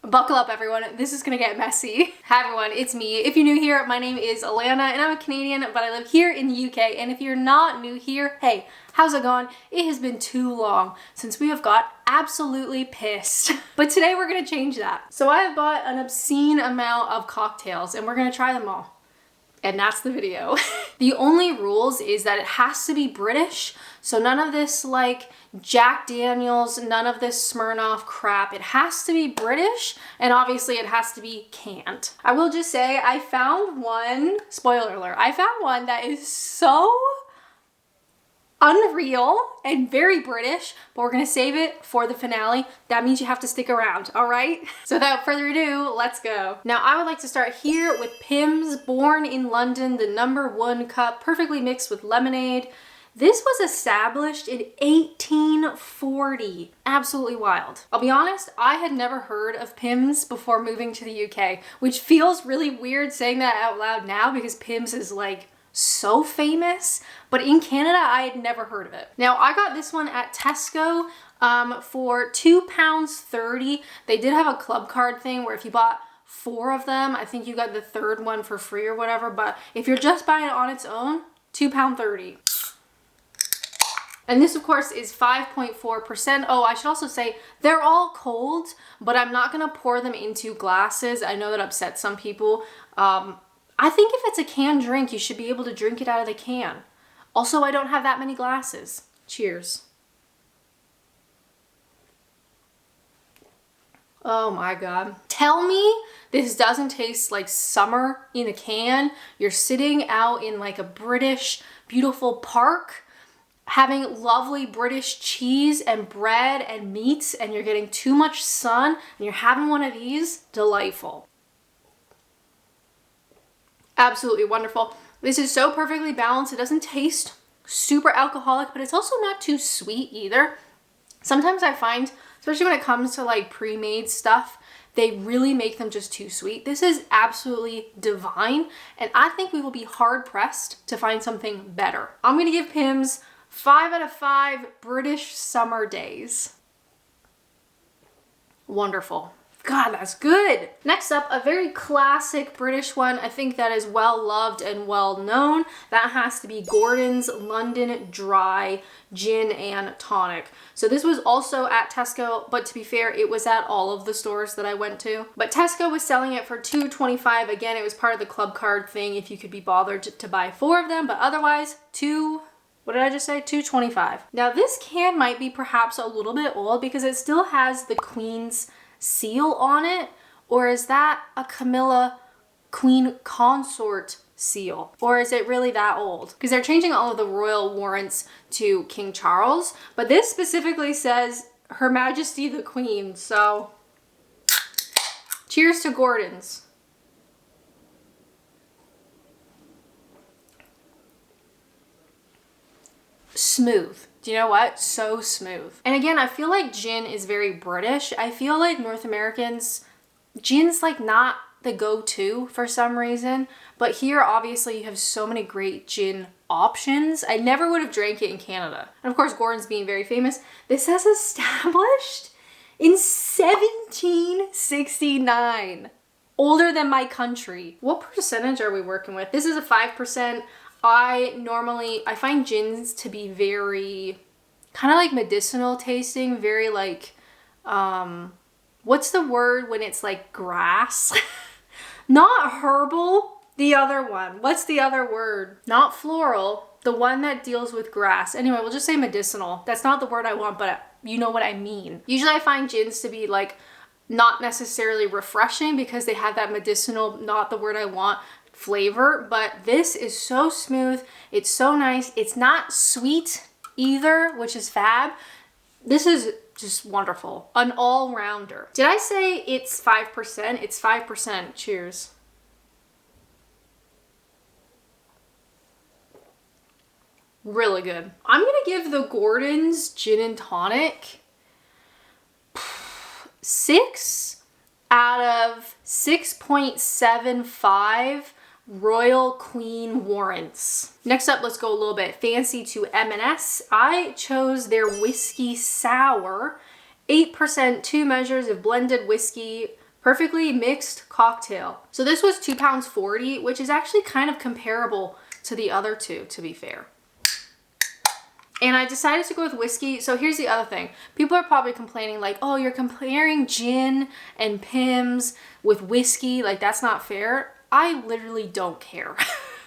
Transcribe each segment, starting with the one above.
Buckle up, everyone. This is gonna get messy. Hi, everyone. It's me. If you're new here, my name is Alanna, and I'm a Canadian, but I live here in the UK. And if you're not new here, hey, how's it going? It has been too long since we have got absolutely pissed. But today we're gonna change that. So I have bought an obscene amount of cocktails, and we're gonna try them all. And that's the video. The only rules is that it has to be British. So none of this like Jack Daniels, none of this Smirnoff crap. It has to be British, and obviously it has to be canned. I will just say I found one, spoiler alert, I found one that is so unreal and very British, but we're gonna save it for the finale. That means you have to stick around, all right? So without further ado, let's go. Now I would like to start here with Pimms, born in London, the #1 cup, perfectly mixed with lemonade. This was established in 1840. Absolutely wild. I'll be honest, I had never heard of Pimms before moving to the UK, which feels really weird saying that out loud now because Pimms is like so famous, but in Canada I had never heard of it. Now I got this one at Tesco for £2.30. They did have a club card thing where if you bought 4 of them, I think you got the 3rd one for free or whatever, but if you're just buying it on its own, £2.30. And this, of course, is 5.4%. Oh, I should also say they're all cold, but I'm not gonna pour them into glasses. I know that upsets some people. I think if it's a canned drink, you should be able to drink it out of the can. Also, I don't have that many glasses. Cheers. Oh my God. Tell me this doesn't taste like summer in a can. You're sitting out in like a British, beautiful park, having lovely British cheese and bread and meats, and you're getting too much sun, and you're having one of these. Delightful. Absolutely wonderful. This is so perfectly balanced. It doesn't taste super alcoholic, but it's also not too sweet either. Sometimes I find, especially when it comes to like pre-made stuff, they really make them just too sweet. This is absolutely divine, and I think we will be hard pressed to find something better. I'm gonna give Pimms 5 out of 5 British summer days. Wonderful. God, that's good. Next up, a very classic British one. I think that is well loved and well known. That has to be Gordon's London Dry Gin and Tonic. So this was also at Tesco, but to be fair, it was at all of the stores that I went to. But Tesco was selling it for $2.25. Again, it was part of the club card thing if you could be bothered to buy 4 of them, but otherwise, what did I just say? $2.25. Now this can might be perhaps a little bit old because it still has the Queen's seal on it, or is that a Camilla Queen Consort seal, or is it really that old? Because they're changing all of the royal warrants to King Charles, but this specifically says Her Majesty the Queen. So cheers to Gordon's. Smooth. Do you know what? So smooth. And again, I feel like gin is very British. I feel like North Americans, gin's like not the go-to for some reason, but here obviously you have so many great gin options. I never would have drank it in Canada. And of course, Gordon's being very famous. This says established in 1769. Older than my country. What percentage are we working with? This is a 5%. I find gins to be very kind of like medicinal tasting, very like, what's the word when it's like grass? Not herbal, the other one. What's the other word? Not floral, the one that deals with grass. Anyway, we'll just say medicinal. That's not the word I want, but you know what I mean. Usually I find gins to be like not necessarily refreshing because they have that medicinal, not the word I want, flavor, but this is so smooth. It's so nice. It's not sweet either, which is fab. This is just wonderful. An all-rounder. Did I say it's 5%? It's 5%. Cheers. Really good. I'm gonna give the Gordon's Gin and Tonic 6 out of 6.75 Royal Queen warrants. Next up, let's go a little bit fancy to M&S. I chose their whiskey sour, 8%, 2 measures of blended whiskey, Perfectly mixed cocktail. So this was £2.40, which is actually kind of comparable to the other two, to be fair. And I decided to go with whiskey. So here's the other thing. People are probably complaining like, oh, you're comparing gin and Pimms with whiskey. Like, that's not fair. I literally don't care.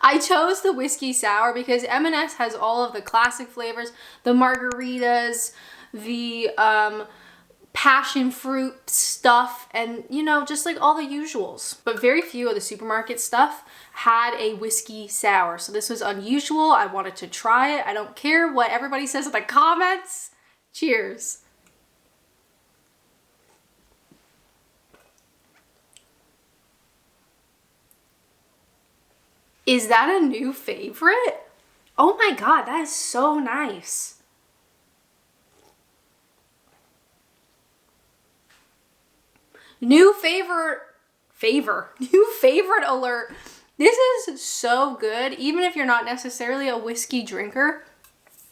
I chose the whiskey sour because M&S has all of the classic flavors, the margaritas, the passion fruit stuff, and you know, just like all the usuals. But very few of the supermarket stuff had a whiskey sour. So this was unusual. I wanted to try it. I don't care what everybody says in the comments. Cheers. Is that a new favorite? Oh my God, that is so nice. New favorite alert. This is so good, even if you're not necessarily a whiskey drinker.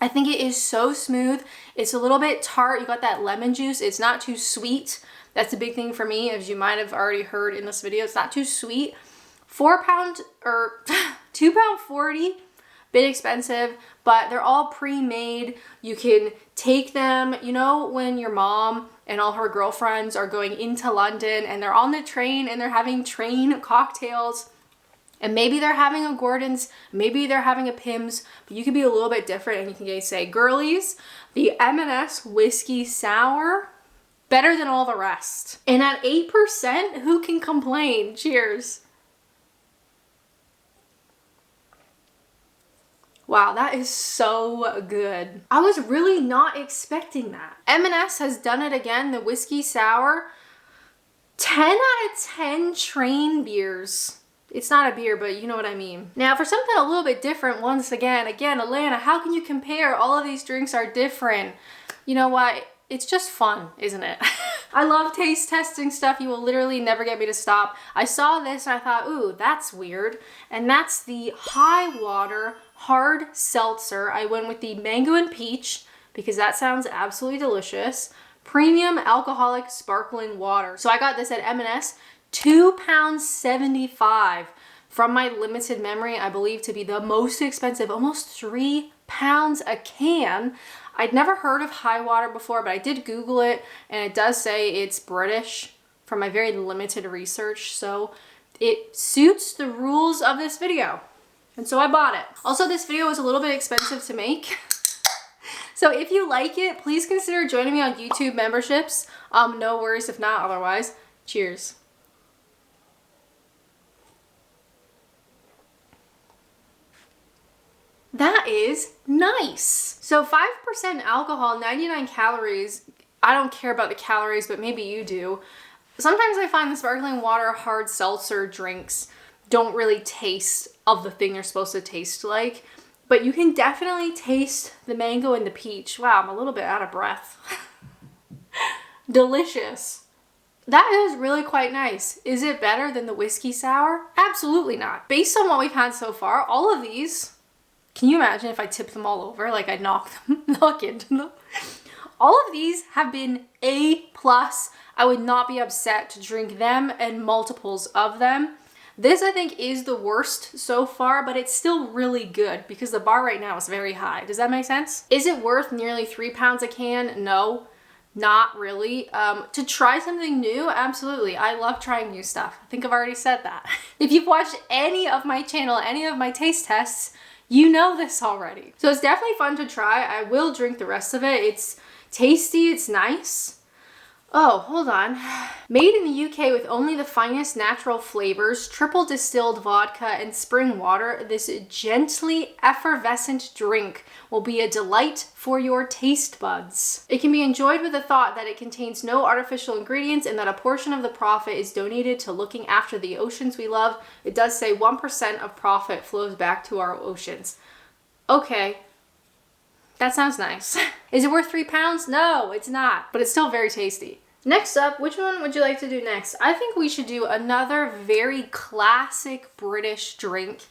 I think it is so smooth. It's a little bit tart. You got that lemon juice. It's not too sweet. That's a big thing for me, as you might have already heard in this video. It's not too sweet. £4 or £2.40. Bit expensive, but they're all pre-made. You can take them, you know, when your mom and all her girlfriends are going into London and they're on the train and they're having train cocktails, and maybe they're having a Gordon's, maybe they're having a Pimms, but you can be a little bit different and you can say, girlies, the M&S whiskey sour, better than all the rest. And at 8%, who can complain? Cheers. Wow, that is so good. I was really not expecting that. M&S has done it again, the whiskey sour. 10 out of 10 train beers. It's not a beer, but you know what I mean. Now for something a little bit different, once again, Alanna, how can you compare? All of these drinks are different. You know what? It's just fun, isn't it? I love taste testing stuff. You will literally never get me to stop. I saw this and I thought, ooh, that's weird. And that's the High Water Hard Seltzer. I went with the mango and peach because that sounds absolutely delicious. Premium alcoholic sparkling water. So I got this at M&S, £2.75. From my limited memory, I believe to be the most expensive, almost £3 a can. I'd never heard of High Water before, but I did Google it, and it does say it's British from my very limited research, so it suits the rules of this video. And so I bought it. Also, this video was a little bit expensive to make. So if you like it, please consider joining me on YouTube memberships. No worries if not otherwise. Cheers. That is nice. So 5% alcohol, 99 calories. I don't care about the calories, but maybe you do. Sometimes I find the sparkling water hard seltzer drinks don't really taste of the thing you're supposed to taste like, but you can definitely taste the mango and the peach. Wow, I'm a little bit out of breath. Delicious. That is really quite nice. Is it better than the whiskey sour? Absolutely not. Based on what we've had so far, all of these, can you imagine if I tipped them all over, like I knock into them? All of these have been A+. I would not be upset to drink them and multiples of them. This, I think, is the worst so far, but it's still really good because the bar right now is very high. Does that make sense? Is it worth nearly £3 a can? No, not really. To try something new, absolutely. I love trying new stuff. I think I've already said that. If you've watched any of my channel, any of my taste tests, you know this already. So it's definitely fun to try. I will drink the rest of it. It's tasty, it's nice. Oh, hold on. Made in the UK with only the finest natural flavors, triple distilled vodka and spring water, this gently effervescent drink will be a delight for your taste buds. It can be enjoyed with the thought that it contains no artificial ingredients and that a portion of the profit is donated to looking after the oceans we love. It does say 1% of profit flows back to our oceans. Okay. That sounds nice. Is it worth £3? No, it's not, but it's still very tasty. Next up, which one would you like to do next? I think we should do another very classic British drink,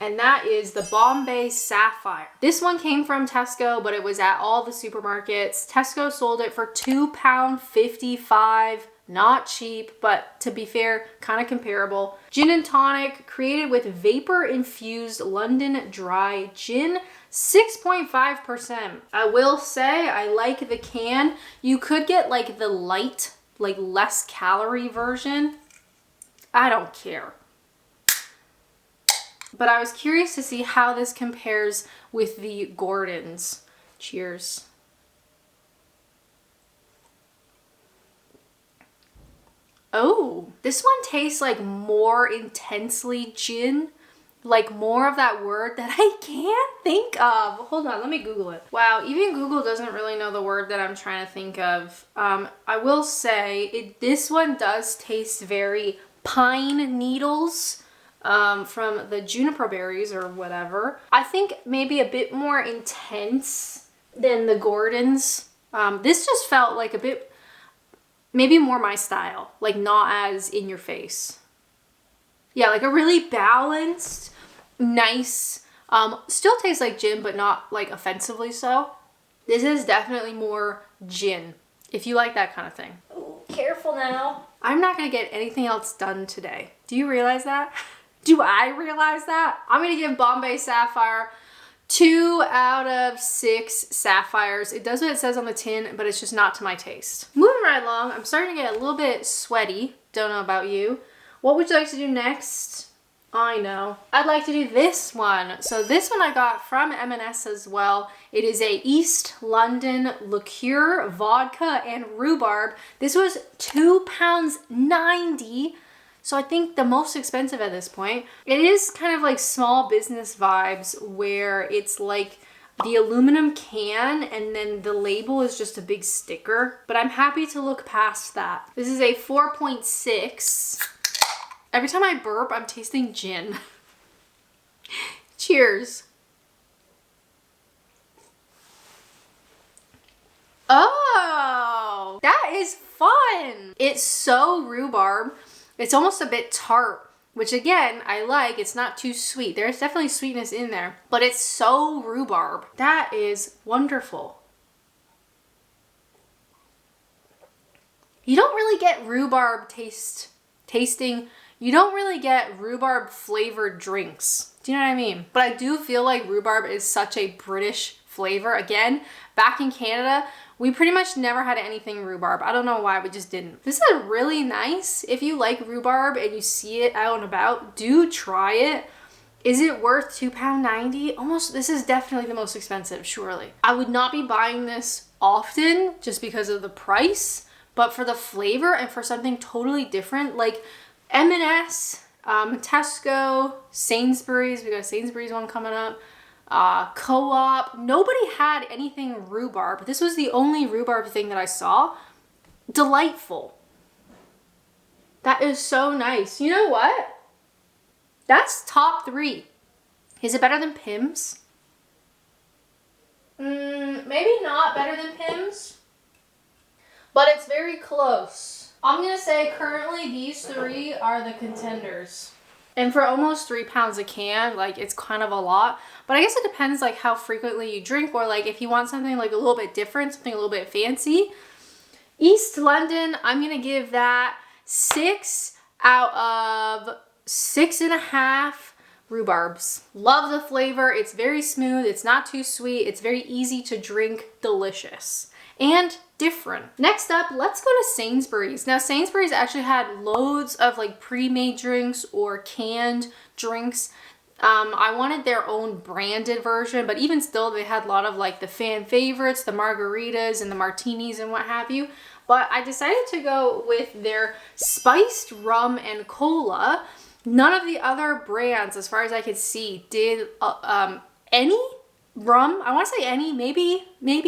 and that is the Bombay Sapphire. This one came from Tesco, but it was at all the supermarkets. Tesco sold it for £2.55. Not cheap, but to be fair, kind of comparable. Gin and tonic, created with vapor-infused London dry gin, 6.5%. I will say I like the can. You could get like the light, like less calorie version. I don't care. But I was curious to see how this compares with the Gordon's. Cheers. Oh, this one tastes like more intensely gin, like more of that word that I can't think of. Hold on, let me Google it. Wow, even Google doesn't really know the word that I'm trying to think of. I will say this one does taste very pine needles from the juniper berries or whatever. I think maybe a bit more intense than the Gordon's. This just felt like a bit maybe more my style, like not as in your face. Yeah, like a really balanced, nice, still tastes like gin, but not like offensively so. This is definitely more gin, if you like that kind of thing. Ooh, careful now. I'm not gonna get anything else done today. Do you realize that? Do I realize that? I'm gonna give Bombay Sapphire 2 out of 6 sapphires. It does what it says on the tin, but it's just not to my taste. Moving right along, I'm starting to get a little bit sweaty. Don't know about you. What would you like to do next? I know. I'd like to do this one. So this one I got from M&S as well. It is a East London liqueur, vodka, and rhubarb. This was £2.90. So I think the most expensive at this point. It is kind of like small business vibes where it's like the aluminum can and then the label is just a big sticker. But I'm happy to look past that. This is a 4.6. Every time I burp, I'm tasting gin. Cheers. Oh, that is fun. It's so rhubarb. It's almost a bit tart, which again, I like. It's not too sweet. There's definitely sweetness in there, but it's so rhubarb. That is wonderful. You don't really get rhubarb tasting. You don't really get rhubarb flavored drinks. Do you know what I mean? But I do feel like rhubarb is such a British flavor. Again, back in Canada, we pretty much never had anything rhubarb. I don't know why, we just didn't. This is really nice. If you like rhubarb and you see it out and about, do try it. Is it worth £2.90? Almost, this is definitely the most expensive, surely. I would not be buying this often just because of the price, but for the flavor and for something totally different, like M&S, Tesco, Sainsbury's, we got a Sainsbury's one coming up, Co-op. Nobody had anything rhubarb. This was the only rhubarb thing that I saw. Delightful. That is so nice. You know what? That's top 3. Is it better than Pimms? Maybe not better than Pimms, but it's very close. I'm gonna say currently these 3 are the contenders. And for almost £3 a can, like it's kind of a lot. But I guess it depends like how frequently you drink, or like if you want something like a little bit different, something a little bit fancy. East London, I'm gonna give that 6 out of 6.5 rhubarbs. Love the flavor. It's very smooth. It's not too sweet. It's very easy to drink. Delicious. And different. Next up, let's go to Sainsbury's. Now, Sainsbury's actually had loads of like pre-made drinks or canned drinks. I wanted their own branded version, but even still, they had a lot of like the fan favorites, the margaritas and the martinis and what have you. But I decided to go with their spiced rum and cola. None of the other brands, as far as I could see, did any rum. I want to say any, maybe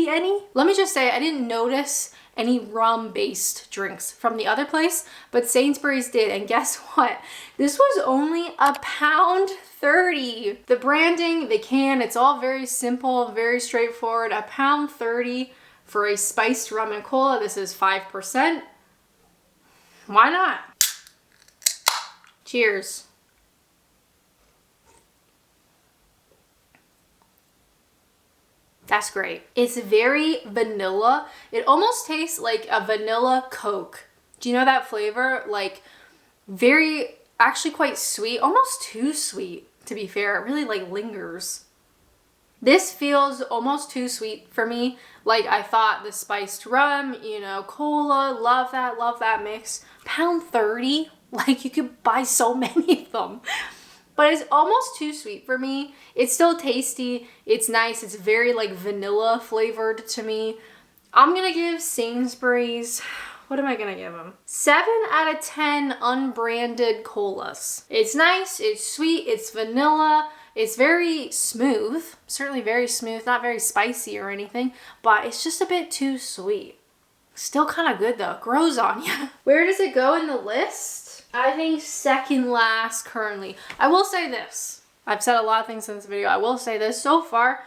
any. Let me just say, I didn't notice any rum-based drinks from the other place, but Sainsbury's did. And guess what? This was only £1.30. The branding, the can, it's all very simple, very straightforward. £1.30 for a spiced rum and cola. This is 5%. Why not? Cheers. That's great. It's very vanilla. It almost tastes like a vanilla Coke Do you know that flavor? Like very, actually quite sweet, almost too sweet to be fair. It really like lingers. This feels almost too sweet for me. Like I thought the spiced rum, you know, cola, love that mix. £1.30, like you could buy so many of them. But it's almost too sweet for me. It's still tasty, it's nice, it's very like vanilla flavored to me. I'm gonna give Sainsbury's, what am I gonna give them? 7 out of 10 unbranded colas. It's nice, it's sweet, it's vanilla, it's very smooth, certainly very smooth, not very spicy or anything, but it's just a bit too sweet. Still kind of good though, grows on you. Where does it go in the list? I think second last currently. I will say this, I've said a lot of things in this video, I will say this, so far,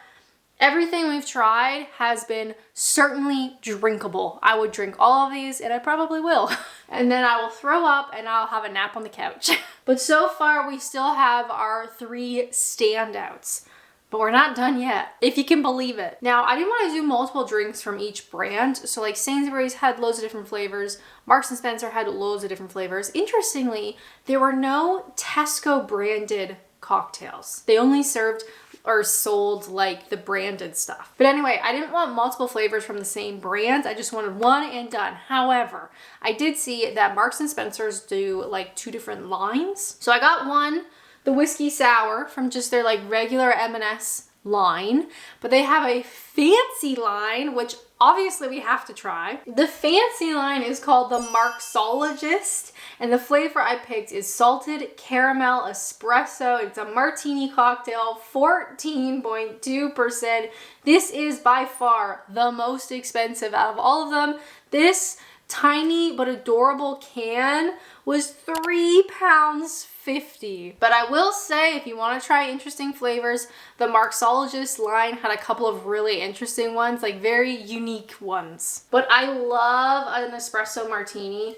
everything we've tried has been certainly drinkable. I would drink all of these and I probably will. And then I will throw up and I'll have a nap on the couch. But so far we still have our 3 standouts. But we're not done yet, if you can believe it. Now, I didn't want to do multiple drinks from each brand. So like Sainsbury's had loads of different flavors. Marks & Spencer had loads of different flavors. Interestingly, there were no Tesco branded cocktails. They only served or sold like the branded stuff. But anyway, I didn't want multiple flavors from the same brand. I just wanted one and done. However, I did see that Marks & Spencer's do like 2 different lines. So I got one, the whiskey sour from just their like regular M&S line, but they have a fancy line, which obviously we have to try. The fancy line is called the Marxologist, and the flavor I picked is salted caramel espresso. It's a martini cocktail, 14.2%. This is by far the most expensive out of all of them. This tiny but adorable can was £3.50. But I will say, if you want to try interesting flavors, the Marxologist line had a couple of really interesting ones, like very unique ones. But I love an espresso martini,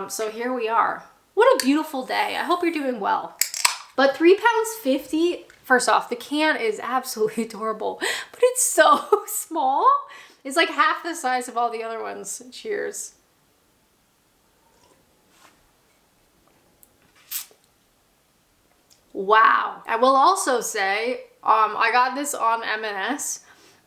so here we are. What a beautiful day. I hope you're doing well. But £3.50, first off, the can is absolutely adorable, but it's so small. It's like half the size of all the other ones. Cheers. Wow. I will also say, I got this on M&S,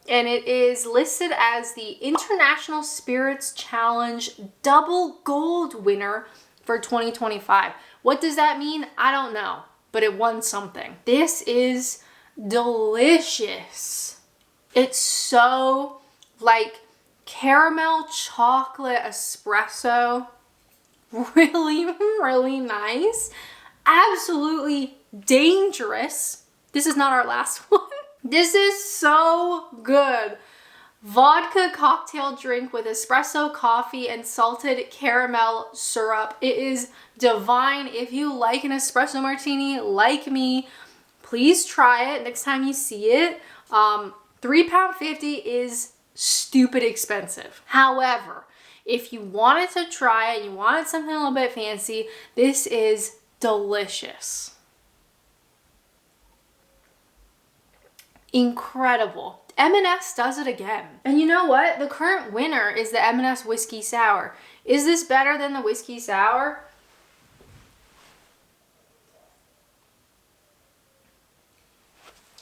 and it is listed as the International Spirits Challenge Double Gold winner for 2025. What does that mean? I don't know, but it won something. This is delicious. It's so like caramel chocolate espresso. Really, really nice. Absolutely dangerous. This is not our last one. This is so good. Vodka cocktail drink with espresso coffee and salted caramel syrup. It is divine. If you like an espresso martini like me, please try it next time you see it. £3.50 is stupid expensive. However, if you wanted to try it, you wanted something a little bit fancy, this is delicious. Incredible. M&S does it again. And you know what? The current winner is the M&S Whiskey Sour. Is this better than the Whiskey Sour?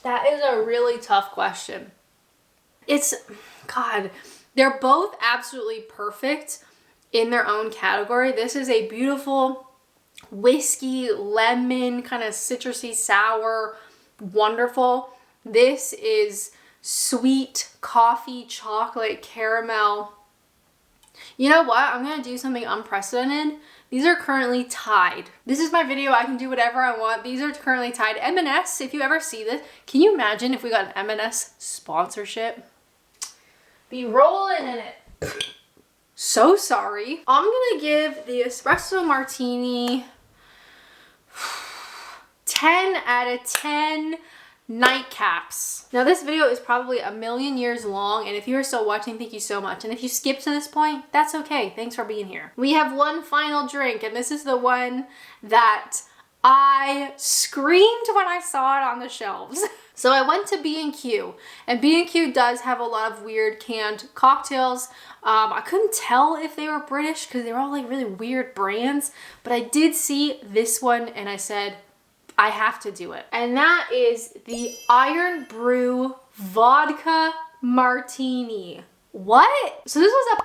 That is a really tough question. God, they're both absolutely perfect in their own category. This is a beautiful whiskey, lemon, kind of citrusy, sour, wonderful. This is sweet, coffee, chocolate, caramel. You know what? I'm going to do something unprecedented. These are currently tied. This is my video. I can do whatever I want. These are currently tied. M&S, if you ever see this, can you imagine if we got an M&S sponsorship? Be rolling in it. So sorry. I'm going to give the espresso martini 10 out of 10 nightcaps. Now this video is probably a million years long, and if you are still watching, thank you so much. And if you skipped to this point, that's okay. Thanks for being here. We have one final drink, and this is the one that I screamed when I saw it on the shelves. So I went to B&Q, and B&Q does have a lot of weird canned cocktails. I couldn't tell if they were British because they were all like really weird brands, but I did see this one and I said, I have to do it. And that is the Iron Brew Vodka Martini. What? So this was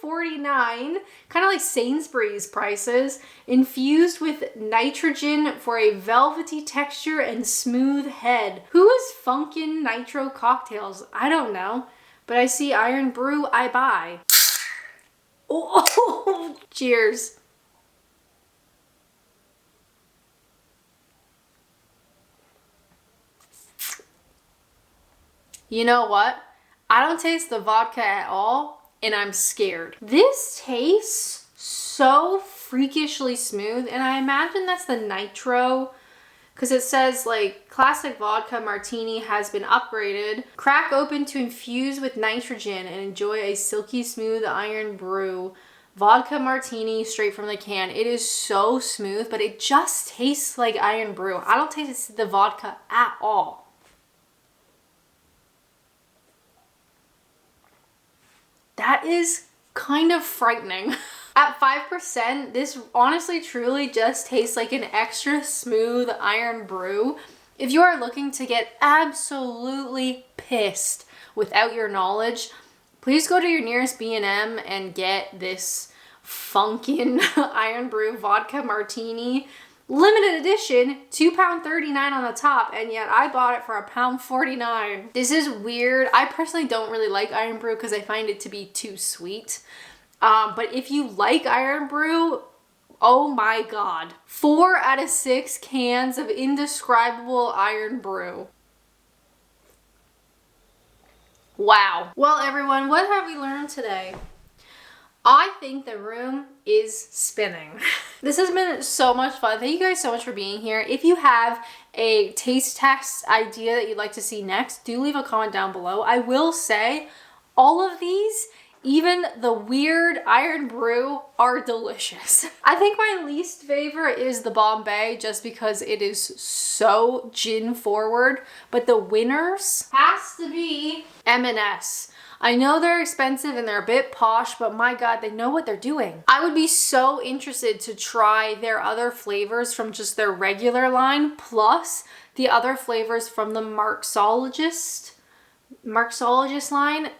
£1.49, kind of like Sainsbury's prices, infused with nitrogen for a velvety texture and smooth head. Who is funkin' nitro cocktails? I don't know, but I see Iron Brew, I buy. Oh, cheers. You know what? I don't taste the vodka at all, and I'm scared. This tastes so freakishly smooth, and I imagine that's the nitro, because it says like classic vodka martini has been upgraded. Crack open to infuse with nitrogen and enjoy a silky smooth Iron Brew vodka martini straight from the can. It is so smooth, but it just tastes like Iron Brew. I don't taste the vodka at all. That is kind of frightening. At 5%, this honestly truly just tastes like an extra smooth Iron Brew. If you are looking to get absolutely pissed without your knowledge, please go to your nearest B&M and get this funkin' Iron Brew vodka martini. Limited edition, £2.39 on the top, and yet I bought it for £1.49. This is weird. I personally don't really like Iron Brew because I find it to be too sweet. But if you like Iron Brew, oh my god. 4 out of 6 cans of indescribable Iron Brew. Wow. Well, everyone, what have we learned today? I think the room is spinning. This has been so much fun. Thank you guys so much for being here. If you have a taste test idea that you'd like to see next, do leave a comment down below. I will say all of these, even the weird Iron Brew, are delicious. I think my least favorite is the Bombay just because it is so gin forward, but the winners has to be M&S. I know they're expensive and they're a bit posh, but my god, they know what they're doing. I would be so interested to try their other flavors from just their regular line, plus the other flavors from the Marxologist line.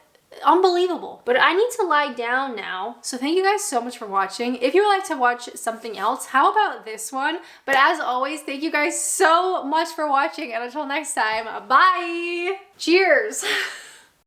Unbelievable. But I need to lie down now. So thank you guys so much for watching. If you would like to watch something else, how about this one? But as always, thank you guys so much for watching, and until next time, bye! Cheers!